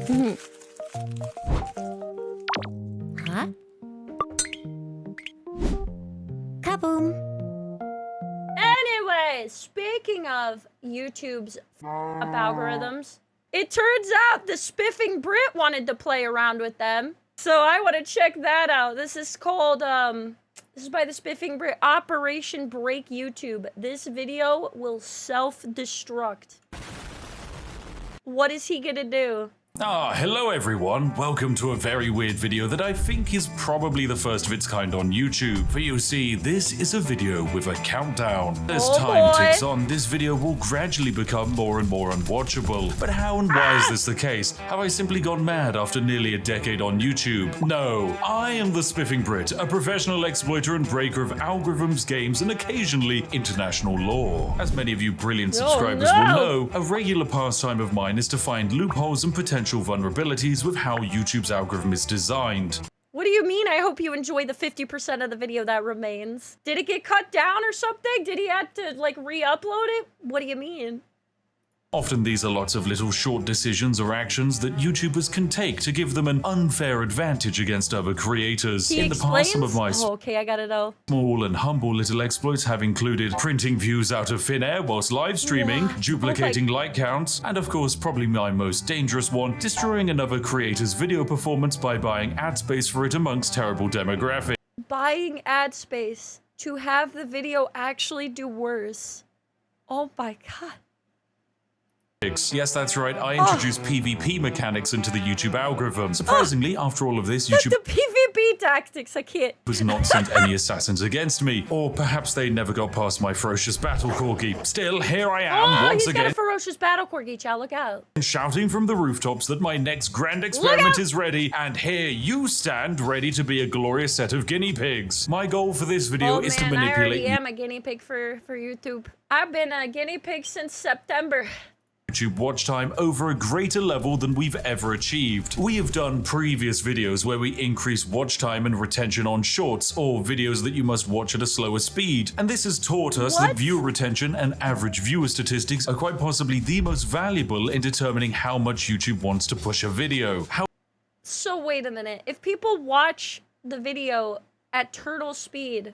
Huh? Kaboom. Anyways, speaking of YouTube's up algorithms, it turns out the Spiffing Brit wanted to play around with them. So I want to check that out. This is called, this is by the Spiffing Brit, Operation Break YouTube. This video will self-destruct. What is he gonna do? Hello everyone. Welcome to a very weird video that I think is probably the first of its kind on YouTube. For you see, this is a video with a countdown. As time ticks on, this video will gradually become more and more unwatchable. But how and why is this the case? Have I simply gone mad after nearly a decade on YouTube? No, I am the Spiffing Brit, a professional exploiter and breaker of algorithms, games, and occasionally international law. As many of you brilliant subscribers will know, a regular pastime of mine is to find loopholes and potential vulnerabilities with how YouTube's algorithm is designed. What do you mean? I hope you enjoy the 50% of the video that remains. Did it get cut down or something? Did he have to, like, re-upload it? What do you mean? Often these are lots of little short decisions or actions that YouTubers can take to give them an unfair advantage against other creators. He In the past, some of my okay, I gotta know. small and humble little exploits have included printing views out of thin air whilst live streaming, duplicating like counts, and of course probably my most dangerous one, destroying another creator's video performance by buying ad space for it amongst terrible demographics. Buying ad space to have the video actually do worse. Oh my god. Yes, that's right, I introduced PvP mechanics into the YouTube algorithm. Surprisingly, after all of this, YouTube The PvP tactics, I can't. was not sent any assassins against me. Or perhaps they never got past my ferocious battle corgi. Still, here I am once He's got again, a ferocious battle corgi, child, look out. shouting from the rooftops that my next grand experiment is ready, and here you stand ready to be a glorious set of guinea pigs. My goal for this video is to I manipulate already am a guinea pig for YouTube. I've been a guinea pig since September. YouTube watch time over a greater level than we've ever achieved. We have done previous videos where we increase watch time and retention on shorts, or videos that you must watch at a slower speed. And this has taught us that viewer retention and average viewer statistics are quite possibly the most valuable in determining how much YouTube wants to push a video. So wait a minute, if people watch the video at turtle speed,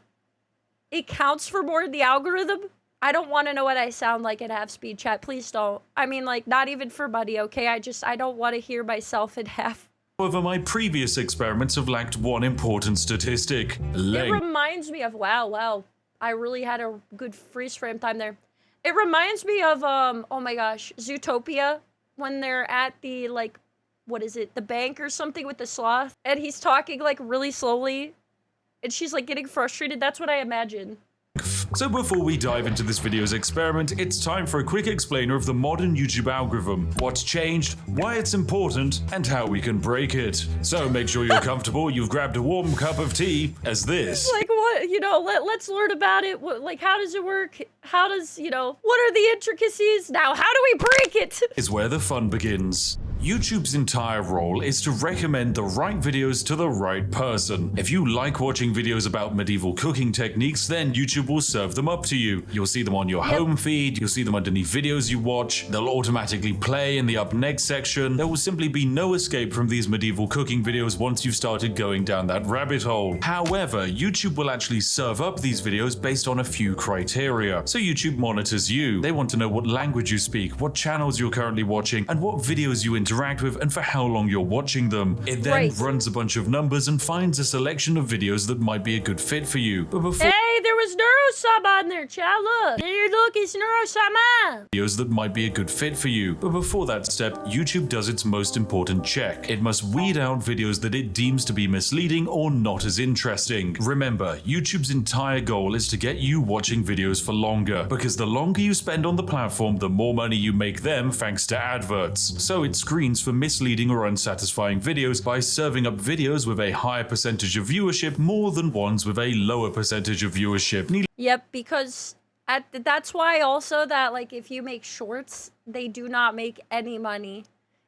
it counts for more in the algorithm? I don't want to know what I sound like at half speed, chat. Please don't. I mean, like, not even for money, okay? I don't want to hear myself at half. However, my previous experiments have lacked one important statistic: It reminds me of, wow, I really had a good freeze frame time there. It reminds me of, oh my gosh, Zootopia, when they're at the, like, what is it, the bank or something with the sloth, and he's talking, like, really slowly, and she's, like, getting frustrated. That's what I imagine. So before we dive into this video's experiment, it's time for a quick explainer of the modern YouTube algorithm, what's changed, why it's important, and how we can break it. So make sure you're comfortable, you've grabbed a warm cup of tea, as this. Like, what, you know, let's learn about it. What, like, how does it work? How does, you know, what are the intricacies? Now, how do we break it? Is where the fun begins. YouTube's entire role is to recommend the right videos to the right person. If you like watching videos about medieval cooking techniques, then YouTube will serve them up to you. You'll see them on your home feed, you'll see them underneath videos you watch, they'll automatically play in the up next section. There will simply be no escape from these medieval cooking videos once you've started going down that rabbit hole. However, YouTube will actually serve up these videos based on a few criteria. So YouTube monitors you. They want to know what language you speak, what channels you're currently watching, and what videos you interact with, and for how long you're watching them. It then runs a bunch of numbers and finds a selection of videos that might be a good fit for you. But before there was Neurosub on there, child. Look, it's Neurosub. Videos that might be a good fit for you. But before that step, YouTube does its most important check. It must weed out videos that it deems to be misleading or not as interesting. Remember, YouTube's entire goal is to get you watching videos for longer, because the longer you spend on the platform, the more money you make them thanks to adverts. So it screens for misleading or unsatisfying videos by serving up videos with a higher percentage of viewership more than ones with a lower percentage of viewership. Yep, because that's why also that, like, if you make shorts, they do not make any money.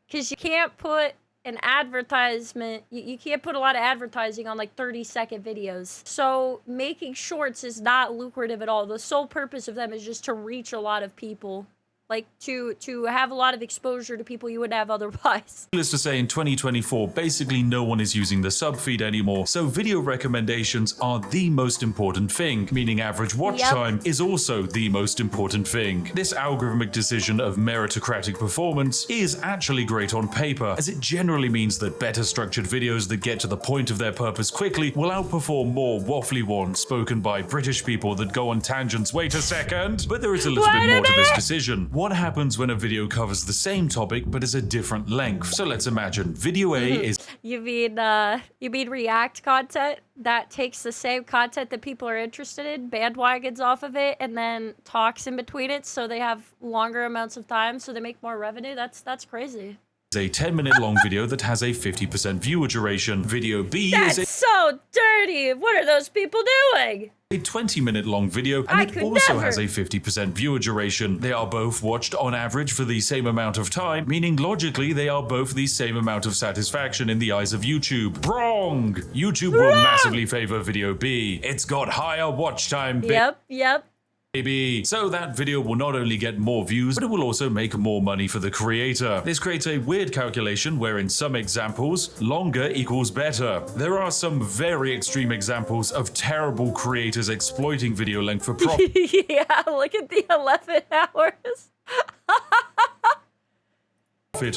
Because you can't put an advertisement, you can't put a lot of advertising on like 30-second videos. So making shorts is not lucrative at all. The sole purpose of them is just to reach a lot of people. like to have a lot of exposure to people you wouldn't have otherwise. Needless to say, in 2024, basically no one is using the sub feed anymore, so video recommendations are the most important thing, meaning average watch time is also the most important thing. This algorithmic decision of meritocratic performance is actually great on paper, as it generally means that better structured videos that get to the point of their purpose quickly will outperform more waffly ones spoken by British people that go on tangents. Wait a second, but there is a little bit more to this decision. What happens when a video covers the same topic but is a different length? So let's imagine video A is... You mean React content that takes the same content that people are interested in, bandwagons off of it, and then talks in between it so they have longer amounts of time so they make more revenue? That's crazy. A 10-minute long video that has a 50% viewer duration. Video B That's is so dirty. What are those people doing? a 20-minute long video, and it also has a 50% viewer duration. They are both watched on average for the same amount of time, meaning logically they are both the same amount of satisfaction in the eyes of YouTube. Wrong! YouTube will massively favor video B. It's got higher watch time. Yep. Baby. So that video will not only get more views, but it will also make more money for the creator. This creates a weird calculation where in some examples, longer equals better. There are some very extreme examples of terrible creators exploiting video length for profit. Yeah, look at the 11 hours.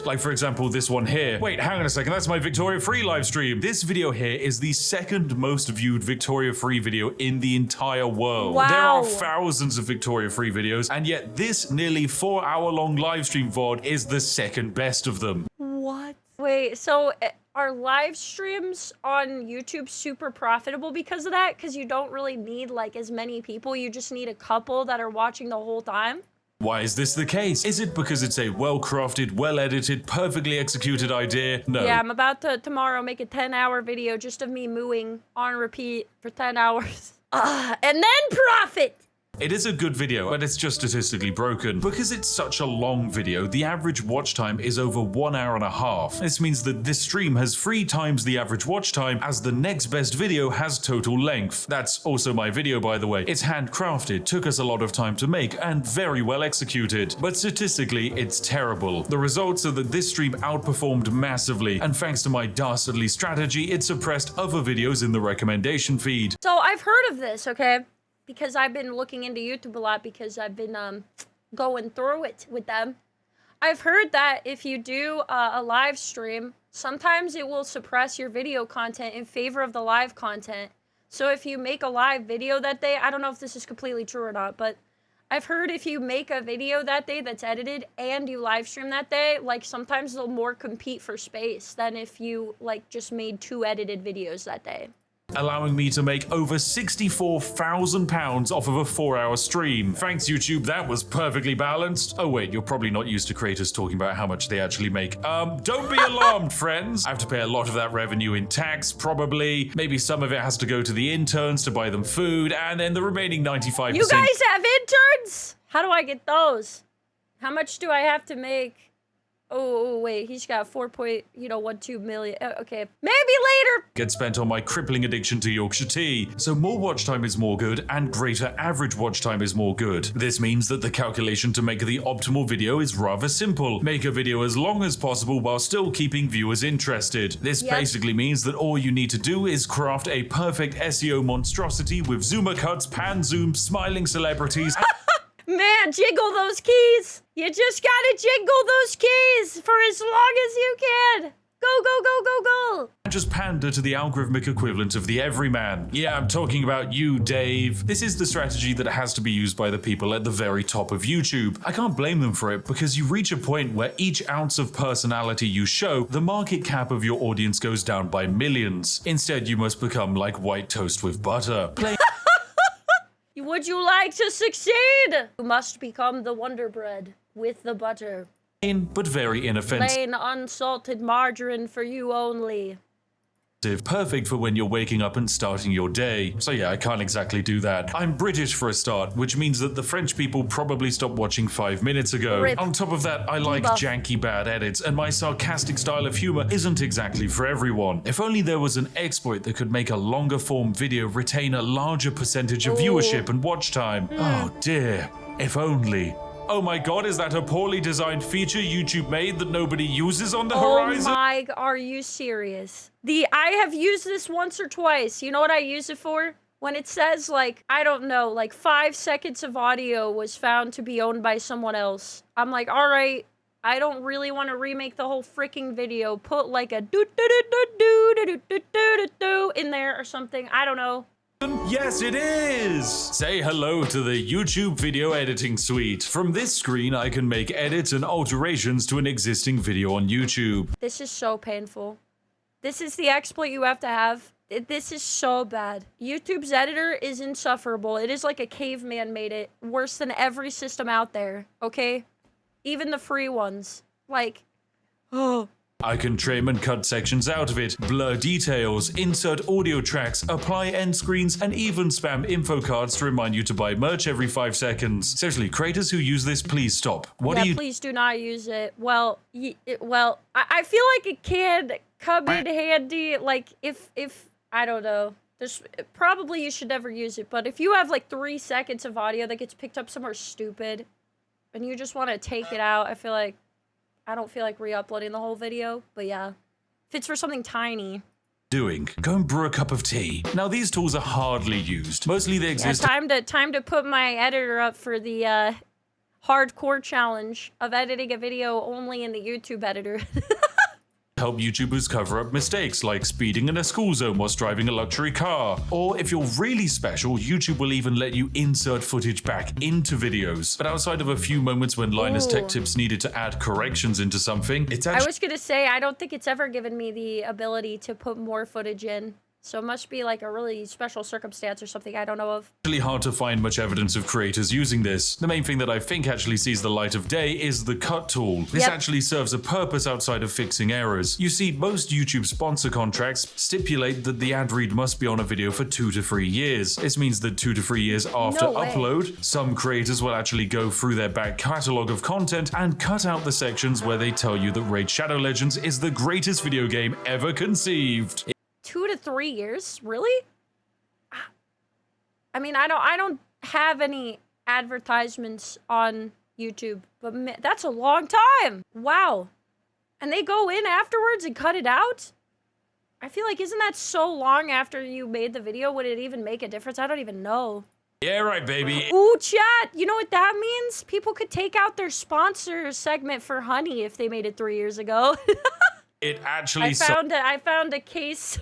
Like, for example, this one here. Wait, hang on a second, that's my Victoria Free live stream. This video here is the second most viewed Victoria Free video in the entire world. Wow. There are thousands of Victoria Free videos, and yet this nearly 4-hour-long live stream VOD is the second best of them. What? Wait, so are live streams on YouTube super profitable because of that? Because you don't really need like as many people, you just need a couple that are watching the whole time? Why is this the case? Is it because it's a well-crafted, well-edited, perfectly executed idea? No. Yeah, I'm about to tomorrow make a 10-hour video just of me mooing on repeat for 10 hours. And then profit! It is a good video, but it's just statistically broken. Because it's such a long video, the average watch time is over 1 hour and a half. This means that this stream has 3 times the average watch time as the next best video has total length. That's also my video, by the way. It's handcrafted, took us a lot of time to make, and very well executed. But statistically, it's terrible. The results are that this stream outperformed massively, and thanks to my dastardly strategy, it suppressed other videos in the recommendation feed. So I've heard of this, okay? Because I've been looking into YouTube a lot because I've been going through it with them. I've heard that if you do a live stream, sometimes it will suppress your video content in favor of the live content. So if you make a live video that day, I don't know if this is completely true or not, but I've heard if you make a video that day that's edited and you live stream that day, like sometimes they'll more compete for space than if you like just made 2 edited videos that day. Allowing me to make over £64,000 off of a 4-hour stream. Thanks, YouTube, that was perfectly balanced. Oh wait, you're probably not used to creators talking about how much they actually make. Don't be alarmed, friends. I have to pay a lot of that revenue in tax, probably. Maybe some of it has to go to the interns to buy them food, and then the remaining 95%. You guys have interns? How do I get those? How much do I have to make? Oh, wait, he's got 4.12 million. Okay, maybe later. Get spent on my crippling addiction to Yorkshire tea. So more watch time is more good, and greater average watch time is more good. This means that the calculation to make the optimal video is rather simple. Make a video as long as possible while still keeping viewers interested. This basically means that all you need to do is craft a perfect SEO monstrosity with zoomer cuts, pan zoom, smiling celebrities. Man, jiggle those keys. You just gotta jiggle those keys for as long as you can. Go, go, go, go, go. And just pander to the algorithmic equivalent of the everyman. Yeah, I'm talking about you, Dave. This is the strategy that has to be used by the people at the very top of YouTube. I can't blame them for it because you reach a point where each ounce of personality you show, the market cap of your audience goes down by millions. Instead, you must become like white toast with butter. Would you like to succeed? You must become the Wonder Bread with the butter. But very inoffensive. Plain unsalted margarine for you only. Perfect for when you're waking up and starting your day. So yeah, I can't exactly do that. I'm British for a start, which means that the French people probably stopped watching 5 minutes ago. Rip. On top of that, I like janky bad edits, and my sarcastic style of humor isn't exactly for everyone. If only there was an exploit that could make a longer form video retain a larger percentage of viewership and watch time. Oh dear, if only. Oh my god, is that a poorly designed feature YouTube made that nobody uses on the Oh horizon? my, are you serious? I have used this once or twice. You know what I use it for? When it says, like, I don't know, like 5 seconds of audio was found to be owned by someone else. I'm like, all right, I don't really want to remake the whole freaking video. Put like a do in there or something. I don't know. Yes, it is! Say hello to the YouTube video editing suite. From this screen, I can make edits and alterations to an existing video on YouTube. This is so painful. This is the exploit you have to have. This is so bad. YouTube's editor is insufferable. It is like a caveman made it. Worse than every system out there, okay? Even the free ones. Like, oh. I can trim and cut sections out of it, blur details, insert audio tracks, apply end screens, and even spam info cards to remind you to buy merch every 5 seconds. Seriously, creators who use this, please stop. Please do not use it. Well, I feel like it can come in handy, like, if I don't know. Probably you should never use it, but if you have like 3 seconds of audio that gets picked up somewhere stupid, and you just want to take it out, I don't feel like re-uploading the whole video, but yeah. If it's for something tiny. Go and brew a cup of tea. Now these tools are hardly used. Mostly they exist. Yeah, time to put my editor up for the hardcore challenge of editing a video only in the YouTube editor. Help YouTubers cover up mistakes like speeding in a school zone whilst driving a luxury car. Or if you're really special, YouTube will even let you insert footage back into videos. But outside of a few moments when Linus Tech Tips needed to add corrections into something, it's actually— I was gonna say, I don't think it's ever given me the ability to put more footage in. So it must be like a really special circumstance or something I don't know of. It's really hard to find much evidence of creators using this. The main thing that I think actually sees the light of day is the cut tool. This actually serves a purpose outside of fixing errors. You see, most YouTube sponsor contracts stipulate that the ad read must be on a video for 2 to 3 years. This means that 2 to 3 years after upload, some creators will actually go through their back catalog of content and cut out the sections where they tell you that Raid Shadow Legends is the greatest video game ever conceived. 2 to 3 years? Really? I mean, I don't have any advertisements on YouTube, but that's a long time. Wow. And they go in afterwards and cut it out? I feel like, isn't that so long after you made the video? Would it even make a difference? I don't even know. Yeah, right, baby. Ooh, chat. You know what that means? People could take out their sponsor segment for Honey if they made it 3 years ago. It actually I found a case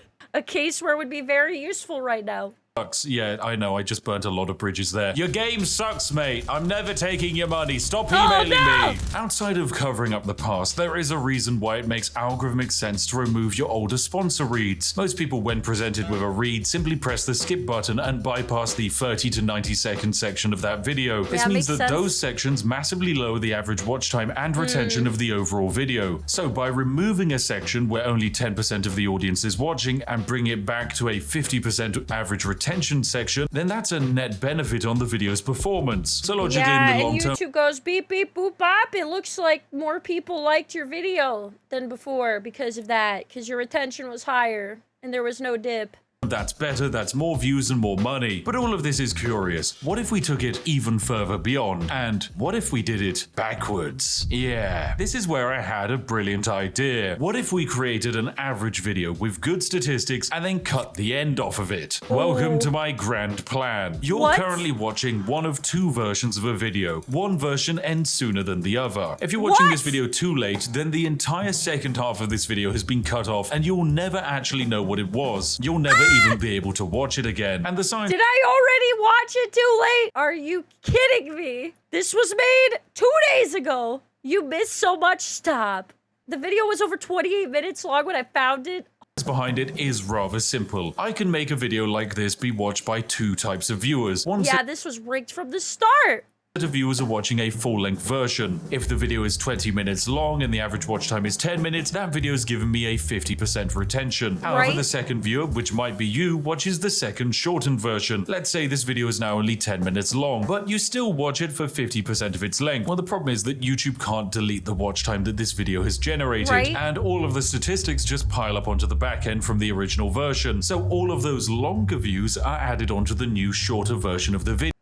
where it would be very useful right now. sucks. Yeah, I know. I just burnt a lot of bridges there. Your game sucks, mate. I'm never taking your money. Stop emailing me. Outside of covering up the past, there is a reason why it makes algorithmic sense to remove your older sponsor reads. Most people, when presented with a read, simply press the skip button and bypass the 30 to 90 second section of that video. This means that those sections massively lower the average watch time and retention of the overall video. So by removing a section where only 10% of the audience is watching and bring it back to a 50% average retention section, then that's a net benefit on the video's performance. So logically, in the long term, YouTube goes beep beep boop bop. It looks like more people liked your video than before because of that, because your retention was higher and there was no dip. That's better, that's more views and more money. But all of this is curious. What if we took it even further beyond? And what if we did it backwards? Yeah, this is where I had a brilliant idea. What if we created an average video with good statistics and then cut the end off of it? Welcome to my grand plan. You're currently watching one of two versions of a video. One version ends sooner than the other. If you're watching this video too late, then the entire second half of this video has been cut off and you'll never actually know what it was. You'll never even be able to watch it again. And the sign— Did I already watch it too late? Are you kidding me? This was made 2 days ago. You missed so much. Stop. The video was over 28 minutes long when I found it. behind it is rather simple. I can make a video like this be watched by two types of viewers. One set this was rigged from the start. of viewers are watching a full-length version. If the video is 20 minutes long and the average watch time is 10 minutes, that video is giving me a 50% retention. However, the second viewer, which might be you, watches the second shortened version. Let's say this video is now only 10 minutes long, but you still watch it for 50% of its length. Well, the problem is that YouTube can't delete the watch time that this video has generated, and all of the statistics just pile up onto the back end from the original version. So all of those longer views are added onto the new shorter version of the video.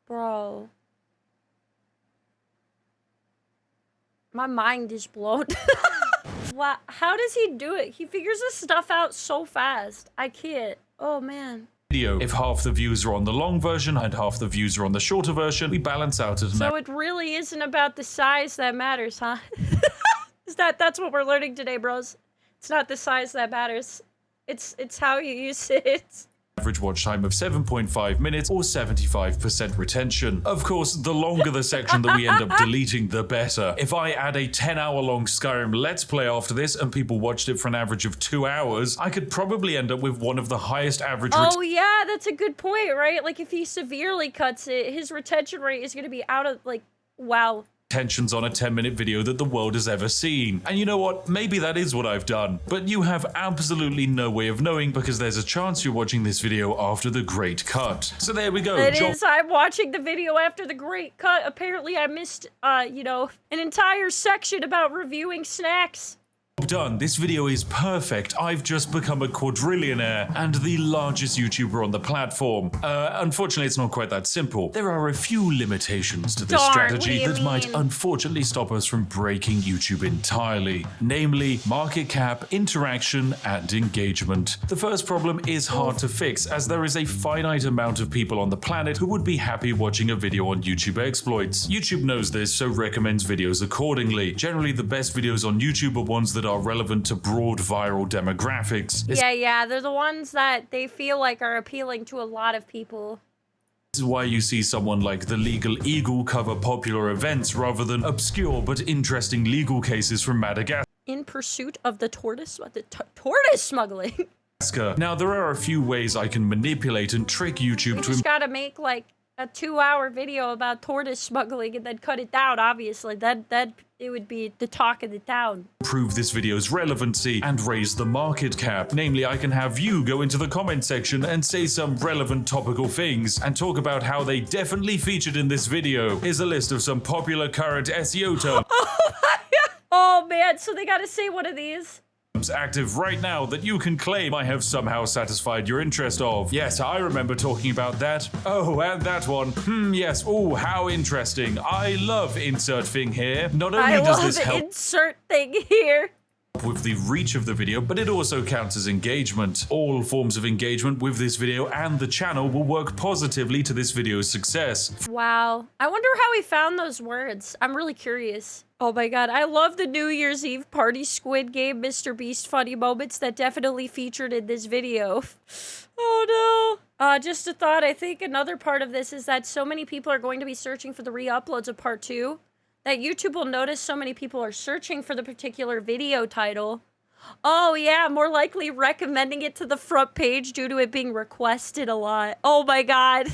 Bro, My mind is blown. Wow, how does he do it? He figures this stuff out so fast. I can't. Oh, man. Video. If half the views are on the long version and half the views are on the shorter version, we balance out at an So it really isn't about the size that matters, huh? That's what we're learning today, bros. It's not the size that matters. It's how you use it. average watch time of 7.5 minutes or 75% retention. Of course, the longer the section that we end up deleting, the better. If I add a 10-hour-long Skyrim Let's Play after this and people watched it for an average of 2 hours, I could probably end up with one of the highest average Oh yeah, that's a good point, right? Like if he severely cuts it, his retention rate is going to be out of, like, wow. retentions on a 10-minute video that the world has ever seen. And you know what? Maybe that is what I've done. But you have absolutely no way of knowing because there's a chance you're watching this video after the great cut. So there we go. It is. I'm watching the video after the great cut. Apparently I missed, you know, an entire section about reviewing snacks. Done. This video is perfect. I've just become a quadrillionaire and the largest YouTuber on the platform. Unfortunately, it's not quite that simple. There are a few limitations to this strategy that might unfortunately stop us from breaking YouTube entirely. Namely, market cap, interaction, and engagement. The first problem is hard to fix as there is a finite amount of people on the planet who would be happy watching a video on YouTube exploits. YouTube knows this, so recommends videos accordingly. Generally, the best videos on YouTube are ones that are relevant to broad viral demographics. Yeah, they're the ones that they feel like are appealing to a lot of people. This is why you see someone like the Legal Eagle cover popular events rather than obscure but interesting legal cases from Madagascar. In pursuit of the tortoise smuggling. Now, there are a few ways I can manipulate and trick YouTube You just gotta make like a 2-hour video about tortoise smuggling and then cut it down, obviously. That it would be the talk of the town. Improve this video's relevancy and raise the market cap. Namely, I can have you go into the comment section and say some relevant topical things and talk about how they definitely featured in this video. Here's a list of some popular current SEO terms. Oh man, so they gotta say one of these. Active right now that you can claim I have somehow satisfied your interest of. Yes, I remember talking about that. Oh, and that one. Yes. Oh, how interesting. I love insert thing here. Not only does this help insert thing here with the reach of the video, but it also counts as engagement. All forms of engagement with this video and the channel will work positively to this video's success. Wow. I wonder how he found those words. I'm really curious. Oh my god, I love the New Year's Eve party Squid Game Mr. Beast funny moments that definitely featured in this video. Oh no. Just a thought, I think another part of this is that so many people are going to be searching for the re-uploads of part 2 that YouTube will notice so many people are searching for the particular video title. Oh yeah, more likely recommending it to the front page due to it being requested a lot. Oh my god.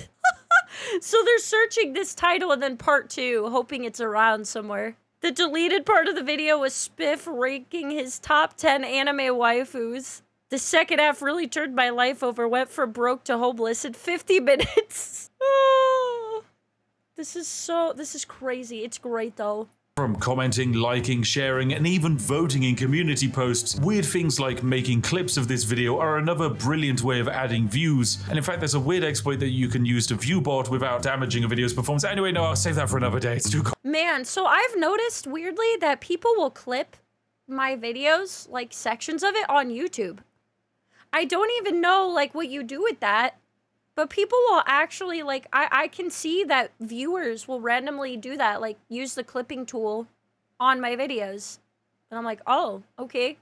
So they're searching this title and then part 2, hoping it's around somewhere. The deleted part of the video was Spiff ranking his top 10 anime waifus. The second half really turned my life over, went from broke to homeless in 50 minutes. Oh, this is crazy. It's great though. From commenting, liking, sharing, and even voting in community posts, weird things like making clips of this video are another brilliant way of adding views. And in fact, there's a weird exploit that you can use to view bot without damaging a video's performance. Anyway, no, I'll save that for another day. It's too Man, so I've noticed weirdly that people will clip my videos, like sections of it, on YouTube. I don't even know like what you do with that. But people will actually, like, I can see that viewers will randomly do that, like, use the clipping tool on my videos. And I'm like, oh, okay.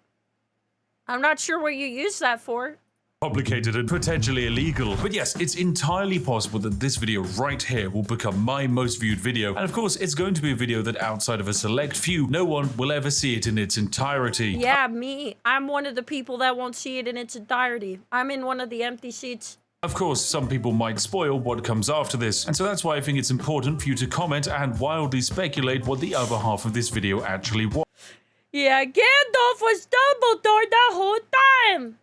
I'm not sure what you use that for. Complicated and potentially illegal. But yes, it's entirely possible that this video right here will become my most viewed video. And of course, it's going to be a video that outside of a select few, no one will ever see it in its entirety. Yeah, me. I'm one of the people that won't see it in its entirety. I'm in one of the empty seats. Of course, some people might spoil what comes after this, and so that's why I think it's important for you to comment and wildly speculate what the other half of this video actually was. Yeah, Gandalf was Dumbledore the whole time.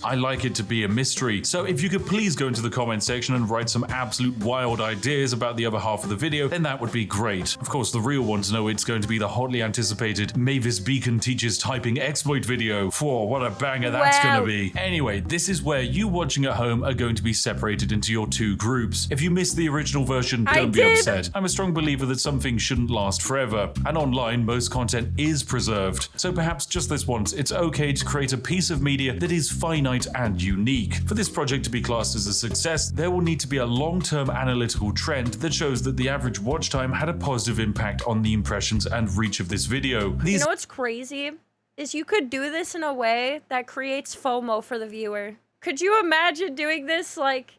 I like it to be a mystery. So if you could please go into the comment section and write some absolute wild ideas about the other half of the video, then that would be great. Of course, the real ones know it's going to be the hotly anticipated Mavis Beacon teaches typing exploit video. Whoa, what a banger that's gonna be. Anyway, this is where you watching at home are going to be separated into your two groups. If you missed the original version, don't be upset. I'm a strong believer that some things shouldn't last forever, and online most content is preserved. So perhaps just this once, it's okay to create a piece of media that is finite and unique. For this project to be classed as a success, there will need to be a long-term analytical trend that shows that the average watch time had a positive impact on the impressions and reach of this video. You know what's crazy? Is you could do this in a way that creates FOMO for the viewer. Could you imagine doing this like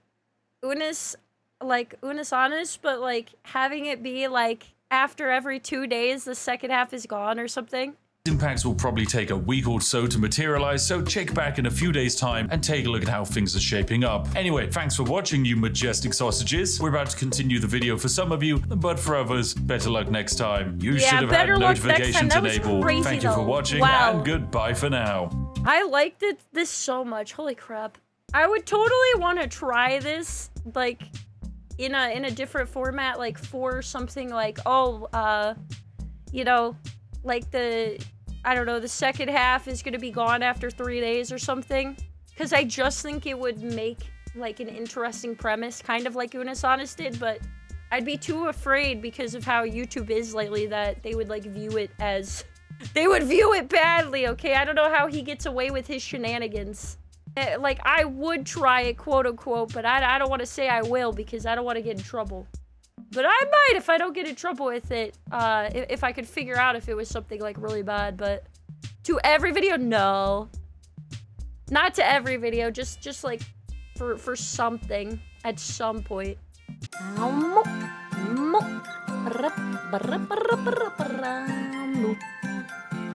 Unis Honest, but like having it be like after every 2 days the second half is gone or something? Impacts will probably take a week or so to materialize, so check back in a few days' time and take a look at how things are shaping up. Anyway, thanks for watching, you majestic sausages. We're about to continue the video for some of you, but for others, better luck next time. You should have had notifications enabled. Thank you for watching, and goodbye for now. I liked this so much. Holy crap. I would totally want to try this, like, in a different format, like for something like, you know, like I don't know, the second half is going to be gone after 3 days or something. Because I just think it would make, like, an interesting premise, kind of like Unis Honest did, but I'd be too afraid because of how YouTube is lately that they would, like, view it as... They would view it badly, okay? I don't know how he gets away with his shenanigans. Like, I would try it, quote-unquote, but I don't want to say I will because I don't want to get in trouble. But I might if I don't get in trouble with it, if I could figure out if it was something, like, really bad, but... To every video? No. Not to every video, just like, for something, at some point.